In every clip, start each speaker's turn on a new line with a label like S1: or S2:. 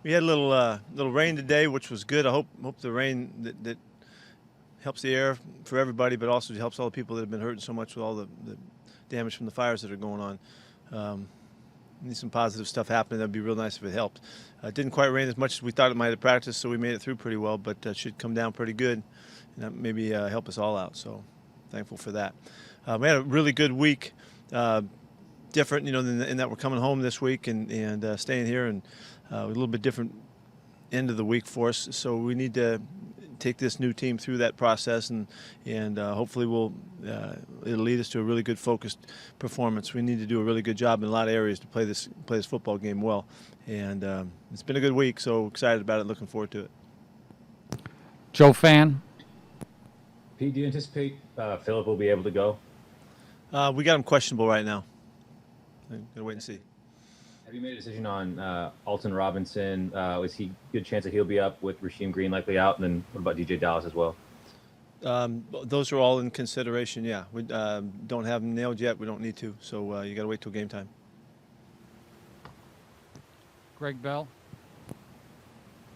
S1: We had a little rain today, which was good. I hope the rain that helps the air for everybody, but also helps all the people that have been hurting so much with all the damage from the fires that are going on. Need some positive stuff happening. That'd be real nice if it helped. It didn't quite rain as much as we thought it might at practice, so we made it through pretty well, but it should come down pretty good and maybe help us all out. So thankful for that. We had a really good week. Different, in that we're coming home this week and staying here, and a little bit different end of the week for us. So we need to take this new team through that process, and hopefully it'll lead us to a really good focused performance. We need to do a really good job in a lot of areas to play this football game well, and it's been a good week. So excited about it, looking forward to it.
S2: Joe Fan.
S3: Pete, do you anticipate Phillip will be able to go?
S1: We got him questionable right now. I'm gonna wait and see.
S3: Have you made a decision on Alton Robinson? Is he good chance that he'll be up with Rasheem Green likely out? And then what about DJ Dallas as well?
S1: Those are all in consideration, yeah. We don't have them nailed yet. We don't need to. So you got to wait till game time.
S2: Greg Bell.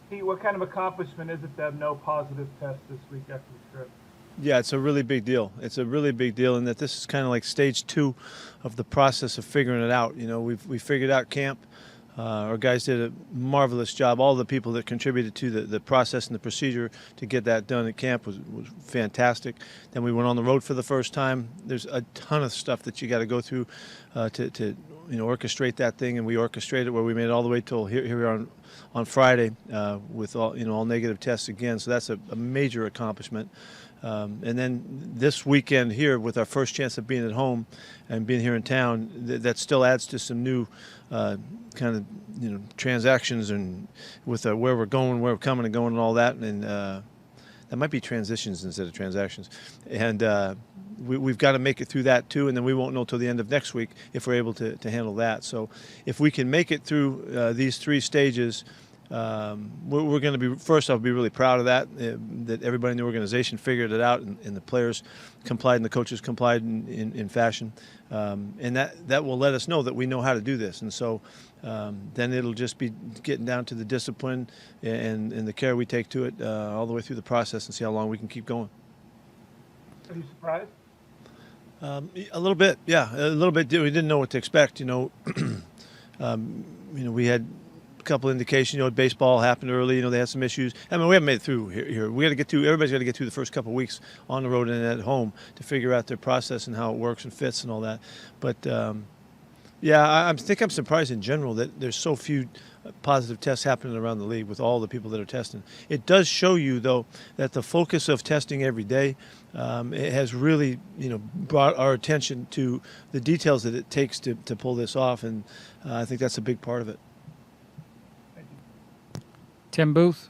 S4: Pete, what kind of accomplishment is it to have no positive tests this week after the trip?
S1: Yeah, it's a really big deal. It's a really big deal in that this is kind of like stage 2 of the process of figuring it out. We figured out camp. Our guys did a marvelous job. All the people that contributed to the process and the procedure to get that done at camp was fantastic. Then we went on the road for the first time. There's a ton of stuff that you got to go through to orchestrate that thing, and we orchestrated where we made it all the way till here we are on Friday with all negative tests again. So that's a major accomplishment. And then this weekend here, with our first chance of being at home and being here in town, that still adds to some new kind of transactions and with where we're going, where we're coming and going, and all that. And that might be transitions instead of transactions. And we've got to make it through that too, and then we won't know till the end of next week if we're able to handle that. So if we can make it through these 3 stages. We're going to be, first off, be really proud of that everybody in the organization figured it out, and the players complied and the coaches complied in fashion. And that will let us know that we know how to do this. And so then it'll just be getting down to the discipline and the care we take to it all the way through the process and see how long we can keep going.
S4: Are you surprised?
S1: A little bit, yeah. A little bit. We didn't know what to expect, we had a couple indications, baseball happened early, they had some issues. I mean, we haven't made it through here. Everybody's got to get through the first couple of weeks on the road and at home to figure out their process and how it works and fits and all that. But, I think I'm surprised in general that there's so few positive tests happening around the league with all the people that are testing. It does show you, though, that the focus of testing every day it has really, brought our attention to the details that it takes to pull this off, and I think that's a big part of it.
S2: Tim Booth.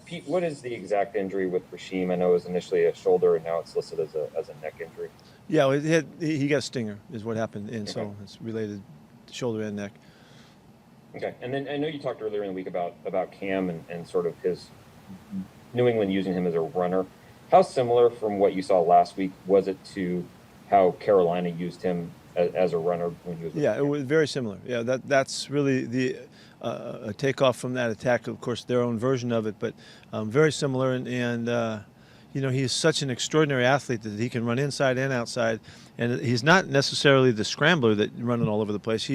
S5: Pete, what is the exact injury with Rasheem? I know it was initially a shoulder, and now it's listed as a neck injury.
S1: Yeah, he got a stinger is what happened, and so it's related to shoulder and neck.
S5: Okay, and then I know you talked earlier in the week about Cam and sort of his New England using him as a runner. How similar from what you saw last week was it to how Carolina used him as a runner when he was with Cam?
S1: It was very similar. Yeah, that's really a takeoff from that attack. Of course, their own version of it, but very similar. And he's such an extraordinary athlete that he can run inside and outside. And he's not necessarily the scrambler that running all over the place.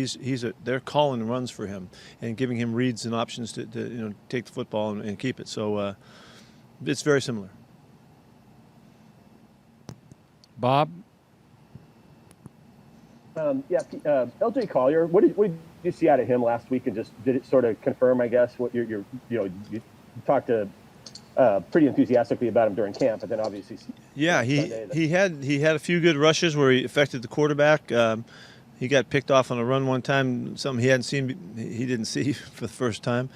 S1: They're calling runs for him and giving him reads and options to take the football and keep it. So it's very similar.
S2: Bob.
S6: LJ Collier, what did you see out of him last week, and just did it sort of confirm, I guess, what you talked to pretty enthusiastically about him during camp, but then obviously
S1: he had a few good rushes where he affected the quarterback. He got picked off on a run one time, something he didn't see for the first time.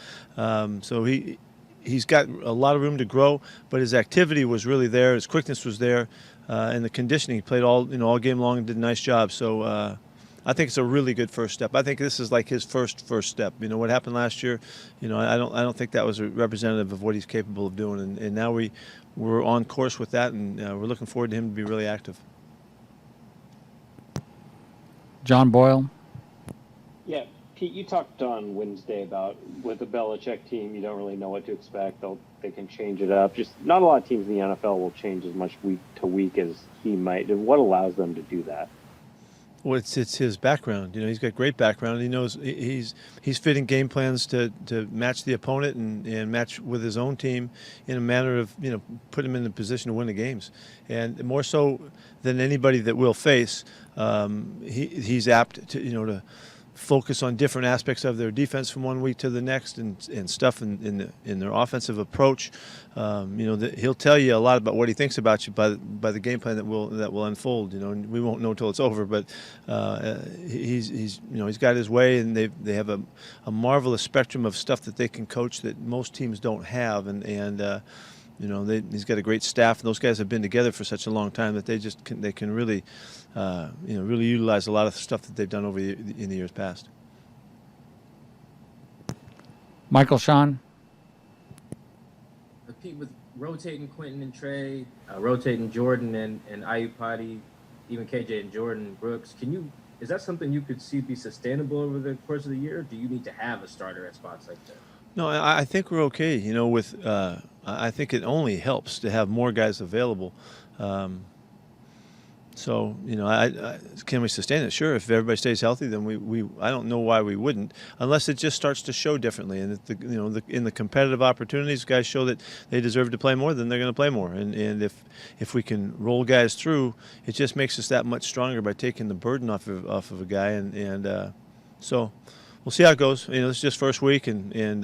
S1: So he's got a lot of room to grow, but his activity was really there, his quickness was there. And the conditioning, he played all game long and did a nice job. So I think it's a really good first step. I think this is like his first step. What happened last year, I don't think that was a representative of what he's capable of doing. And now we're on course with that, and we're looking forward to him to be really active.
S2: John Boyle.
S7: Yeah, Pete, you talked on Wednesday about with the Belichick team, you don't really know what to expect. They can change it up. Just not a lot of teams in the NFL will change as much week to week as he might. And what allows them to do that?
S1: Well, it's his background. He's got great background. He knows he's fitting game plans to match the opponent and match with his own team in a manner of put him in a position to win the games. And more so than anybody that we'll face, he's apt to focus on different aspects of their defense from one week to the next and stuff in their offensive approach. He'll tell you a lot about what he thinks about you by the game plan that will unfold. And we won't know until it's over. But he's got his way, and they have a marvelous spectrum of stuff that they can coach that most teams don't have, and he's got a great staff, and those guys have been together for such a long time that they can really, really utilize a lot of the stuff that they've done in the years past.
S2: Michael Sean.
S3: Pete, with rotating Quentin and Trey, rotating Jordan and Ayupati, even KJ and Jordan Brooks, is that something you could see be sustainable over the course of the year? Or do you need to have a starter at spots like that?
S1: No, I think we're okay. I think it only helps to have more guys available. Can we sustain it? Sure. If everybody stays healthy, then I don't know why we wouldn't, unless it just starts to show differently. And in the competitive opportunities, guys show that they deserve to play more, then they're going to play more. And if we can roll guys through, it just makes us that much stronger by taking the burden off of a guy. And so we'll see how it goes. This is just first week, and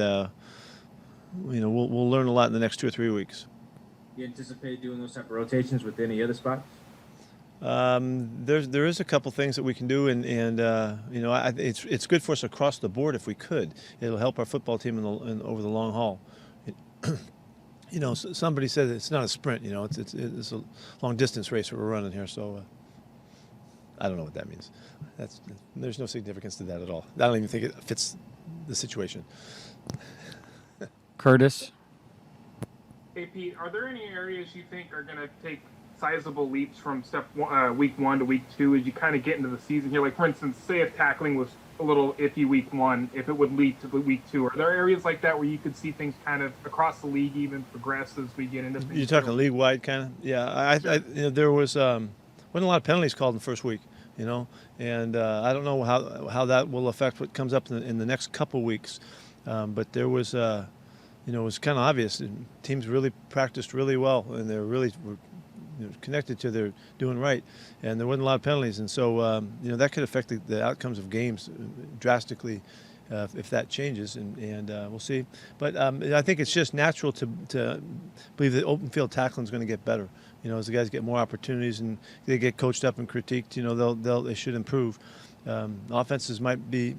S1: we'll learn a lot in the next 2 or 3 weeks.
S3: You anticipate doing those type of rotations with any other spots?
S1: There is a couple things that we can do, and it's good for us across the board if we could. It'll help our football team over the long haul. Somebody said it's not a sprint. It's a long distance race that we're running here. So I don't know what that means. There's no significance to that at all. I don't even think it fits the situation.
S2: Curtis.
S4: Hey, Pete, are there any areas you think are going to take sizable leaps from week 1 to week 2 as you kind of get into the season here? Like, for instance, say if tackling was a little iffy week 1, if it would lead to week 2, are there areas like that where you could see things kind of across the league even progress as we get into things?
S1: You're talking league-wide kind of? Yeah, there wasn't a lot of penalties called in the first week, and I don't know how that will affect what comes up in the next couple weeks, but there was, it was kind of obvious. Teams really practiced really well, and they're really connected to their doing right, and there wasn't a lot of penalties, and so that could affect the outcomes of games drastically if that changes, and we'll see. But I think it's just natural to believe that open field tackling is going to get better. As the guys get more opportunities and they get coached up and critiqued, they should improve. Offenses might be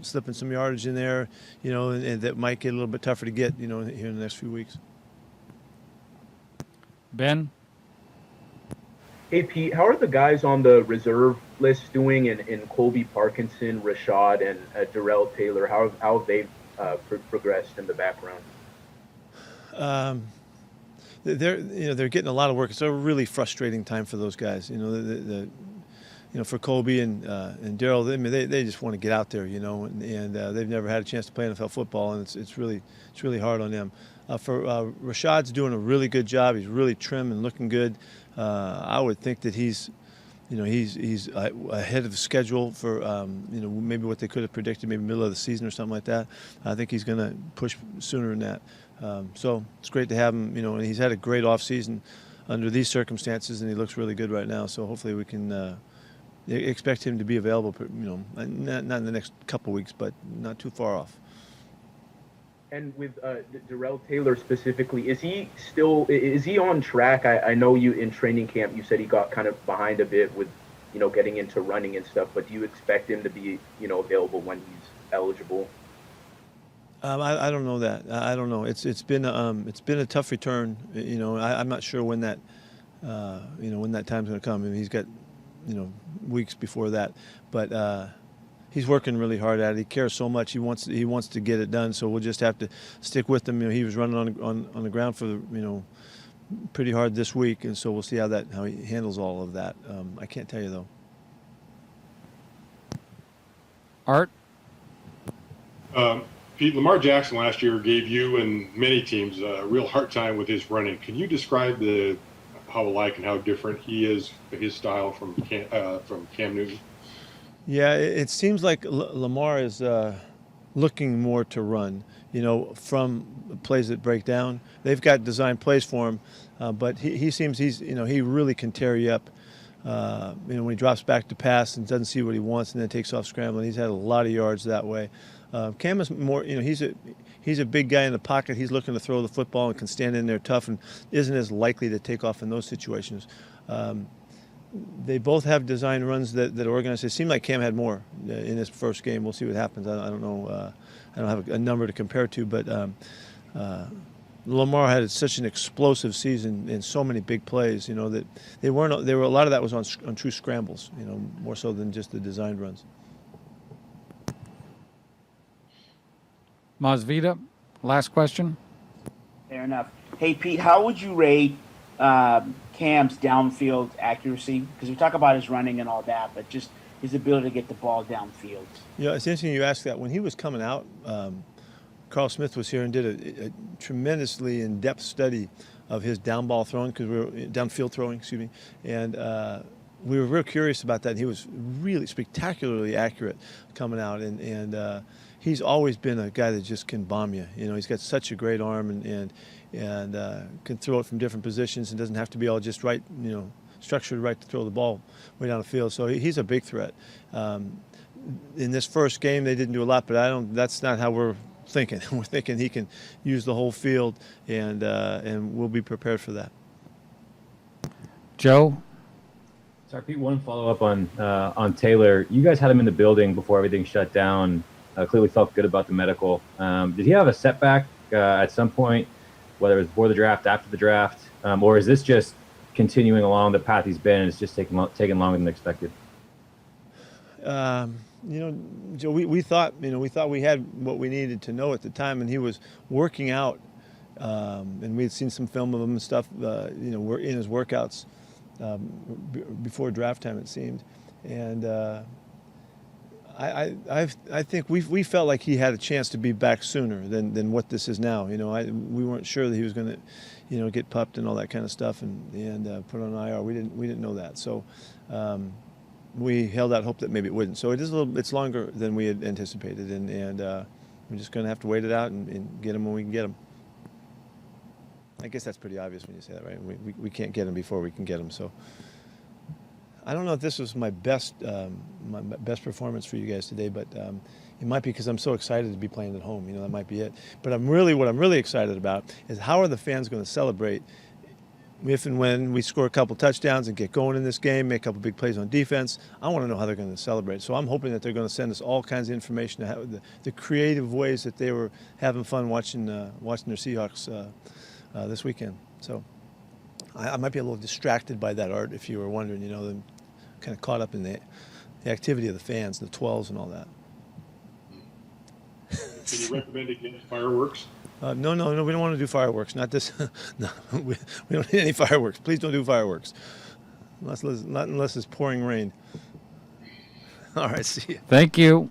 S1: slipping some yardage in there, and that might get a little bit tougher to get here in the next few weeks.
S2: Ben.
S8: Hey, Pete, how are the guys on the reserve list doing in Colby Parkinson, Rashad, and Darrell Taylor? How have they progressed in the background?
S1: They're getting a lot of work. It's a really frustrating time for those guys. For Colby and Darrell, they just want to get out there, and they've never had a chance to play NFL football, and it's really hard on them. For Rashad's doing a really good job. He's really trim and looking good. I would think that he's ahead of schedule for maybe what they could have predicted, maybe middle of the season or something like that. I think he's going to push sooner than that. So it's great to have him. And he's had a great off season under these circumstances, and he looks really good right now. So hopefully we can expect him to be available. Not in the next couple weeks, but not too far off.
S8: And with Darrell Taylor specifically, is he on track? I know you in training camp, you said he got kind of behind a bit with, getting into running and stuff, but do you expect him to be, available when he's eligible?
S1: I don't know that. I don't know. It's been a tough return. I'm not sure when that, when that time's going to come. He's got, weeks before that, but he's working really hard at it. He cares so much. He wants to get it done. So we'll just have to stick with him. He was running on the ground for pretty hard this week, and so we'll see how he handles all of that. I can't tell you though.
S2: Art.
S9: Pete, Lamar Jackson last year gave you and many teams a real hard time with his running. Can you describe how alike and how different he is, his style from Cam Newton?
S1: Yeah, it seems like Lamar is looking more to run, from plays that break down. They've got designed plays for him, but he seems he really can tear you up. When he drops back to pass and doesn't see what he wants and then takes off scrambling, he's had a lot of yards that way. Cam is more, he's a big guy in the pocket. He's looking to throw the football and can stand in there tough and isn't as likely to take off in those situations. They both have design runs that are organized. It seemed like Cam had more in his first game. We'll see what happens. I don't know. I don't have a number to compare to, but Lamar had such an explosive season in so many big plays. That they were a lot of that was on true scrambles. More so than just the designed runs.
S2: Masvita, last question.
S10: Fair enough. Hey, Pete, how would you rate Cam's downfield accuracy? Because we talk about his running and all that, but just his ability to get the ball downfield.
S1: It's interesting you asked that. When he was coming out, Carl Smith was here and did a tremendously in-depth study of his downfield throwing, and we were real curious about that. He was really spectacularly accurate coming out, and he's always been a guy that just can bomb you. He's got such a great arm and can throw it from different positions and doesn't have to be all just right, structured right to throw the ball way down the field. So he's a big threat. In this first game, they didn't do a lot, but that's not how we're thinking. We're thinking he can use the whole field, and we'll be prepared for that.
S2: Joe?
S3: Sorry, Pete, one follow-up on Taylor. You guys had him in the building before everything shut down. Clearly felt good about the medical. Did he have a setback at some point, whether it was before the draft, after the draft, or is this just continuing along the path he's been and it's just taking longer than expected?
S1: Joe, we thought we had what we needed to know at the time, and he was working out, and we had seen some film of him and stuff, in his workouts before draft time, it seemed, and I think we felt like he had a chance to be back sooner than what this is now. We weren't sure that he was going to, get pupped and all that kind of stuff and put on IR. We didn't know that, so. We held out hope that maybe it wouldn't. So it's longer than we had anticipated, and we're just going to have to wait it out and get them when we can get them. I guess that's pretty obvious when you say that, right? We can't get them before we can get them. So I don't know if this was my best performance for you guys today, but it might be because I'm so excited to be playing at home. That might be it. But what I'm really excited about is how are the fans going to celebrate if and when we score a couple touchdowns and get going in this game, make a couple big plays on defense. I want to know how they're going to celebrate. So I'm hoping that they're going to send us all kinds of information, the creative ways that they were having fun watching their Seahawks this weekend. So I might be a little distracted by that, Art, if you were wondering. Them kind of caught up in the activity of the fans, the 12s and all that.
S9: Can you recommend against fireworks?
S1: No, we don't want to do fireworks. Not this. No, we don't need any fireworks. Please don't do fireworks, not unless it's pouring rain. All right, see you.
S2: Thank you.